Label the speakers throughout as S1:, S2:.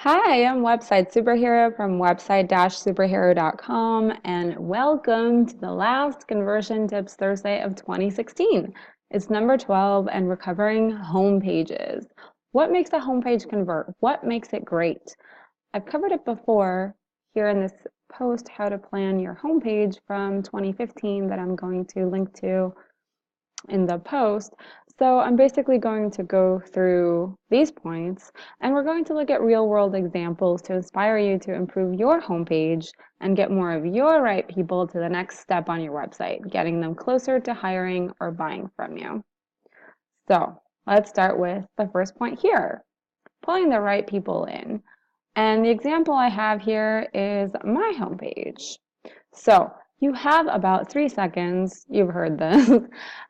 S1: Hi, I'm Website Superhero from website-superhero.com, and welcome to the last Conversion Tips Thursday of 2016. It's number 12 and we're covering home pages. What makes a homepage convert? What makes it great? I've covered it before here in this post, how to plan your homepage from 2015 that I'm going to link to in the post. So I'm basically going to go through these points and we're going to look at real world examples to inspire you to improve your homepage and get more of your right people to the next step on your website, getting them closer to hiring or buying from you. So let's start with the first point here, pulling the right people in. And the example I have here is my homepage. So you have about 3 seconds, you've heard this,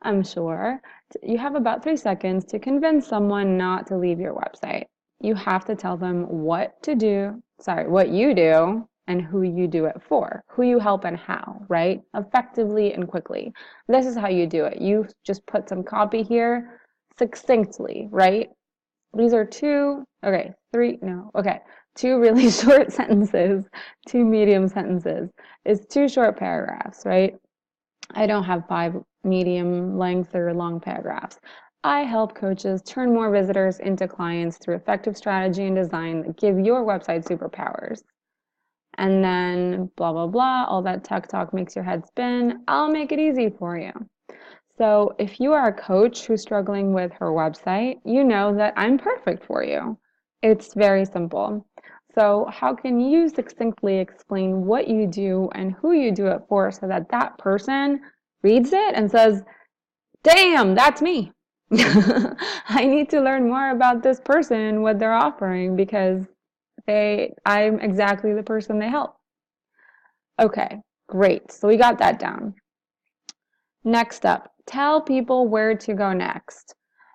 S1: I'm sure. You have about 3 seconds to convince someone not to leave your website. You have to tell them what you do and who you do it for, who you help and how, right? Effectively and quickly. This is how you do it. You just put some copy here succinctly, right? These are two really short sentences, two medium sentences. It's two short paragraphs, right? I don't have 5 medium length or long paragraphs. I help coaches turn more visitors into clients through effective strategy and design that give your website superpowers. And then blah, blah, blah, all that tech talk makes your head spin. I'll make it easy for you. So if you are a coach who's struggling with her website, you know that I'm perfect for you. It's very simple. So how can you succinctly explain what you do and who you do it for so that that person reads it and says, damn, that's me. I need to learn more about this person and what they're offering because I'm exactly the person they help. Okay, great. So we got that down. Next up, tell people where to go next.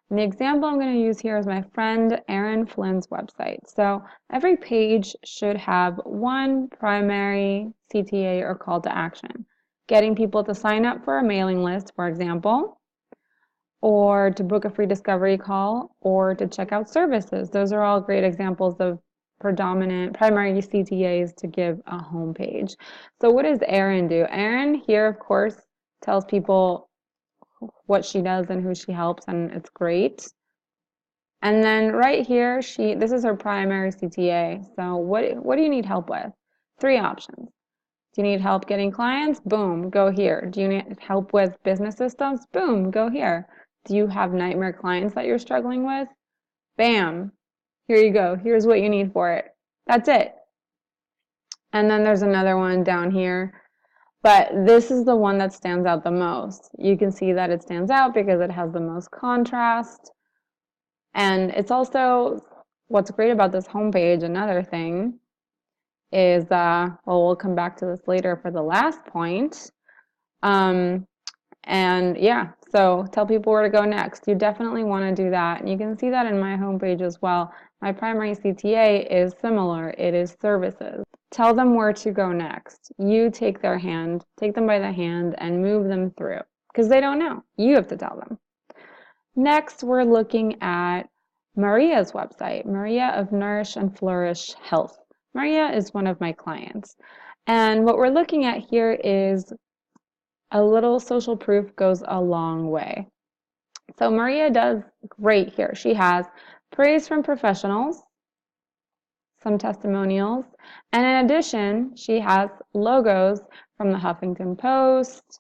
S1: And the example I'm going to use here is my friend Erin Flynn's website. So every page should have one primary CTA or call to action. Getting people to sign up for a mailing list, for example, or to book a free discovery call, or to check out services. Those are all great examples of predominant primary CTAs to give a homepage. So what does Erin do? Erin here, of course, tells people what she does and who she helps, and it's great. And then right here, this is her primary CTA. So what do you need help with? 3 options. Do you need help getting clients? Boom, go here. Do you need help with business systems? Boom, go here. Do you have nightmare clients that you're struggling with? Bam, here you go. Here's what you need for it. That's it. And then there's another one down here. But this is the one that stands out the most. You can see that it stands out because it has the most contrast. And it's also, what's great about this homepage, another thing, is, we'll come back to this later for the last point. And yeah, so tell people where to go next. You definitely want to do that. And you can see that in my homepage as well. My primary CTA is similar. It is services. Tell them where to go next. You take them by the hand and move them through because they don't know. You have to tell them. Next, we're looking at Maria's website, Maria of Nourish and Flourish Health. Maria is one of my clients. And what we're looking at here is a little social proof goes a long way. So Maria does great here. She has praise from professionals, some testimonials, and in addition, she has logos from the Huffington Post,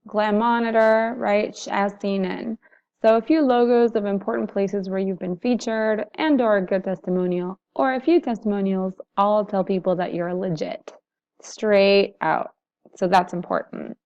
S1: Glam Monitor, right, as seen in. So a few logos of important places where you've been featured and or a good testimonial, or a few testimonials, all tell people that you're legit, straight out. So that's important.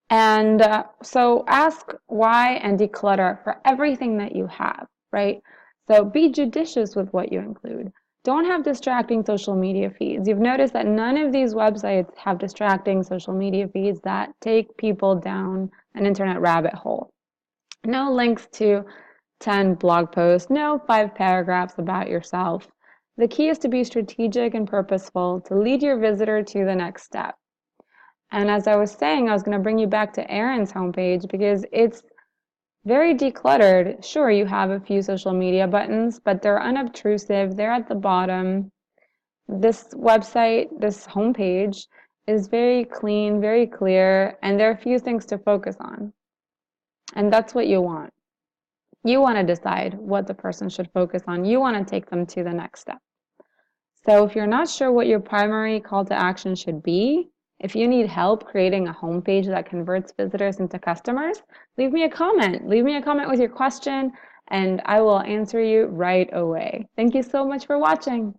S1: And so ask why and declutter for everything that you have, right? So be judicious with what you include. Don't have distracting social media feeds. You've noticed that none of these websites have distracting social media feeds that take people down an internet rabbit hole. No links to 10 blog posts, no 5 paragraphs about yourself. The key is to be strategic and purposeful to lead your visitor to the next step. And as I was saying, I was going to bring you back to Erin's homepage because it's very decluttered. Sure, you have a few social media buttons, but they're unobtrusive. They're at the bottom. This website, this homepage, is very clean, very clear, and there are a few things to focus on. And that's what you want. You want to decide what the person should focus on. You want to take them to the next step. So if you're not sure what your primary call to action should be, if you need help creating a homepage that converts visitors into customers, leave me a comment. Leave me a comment with your question, and I will answer you right away. Thank you so much for watching.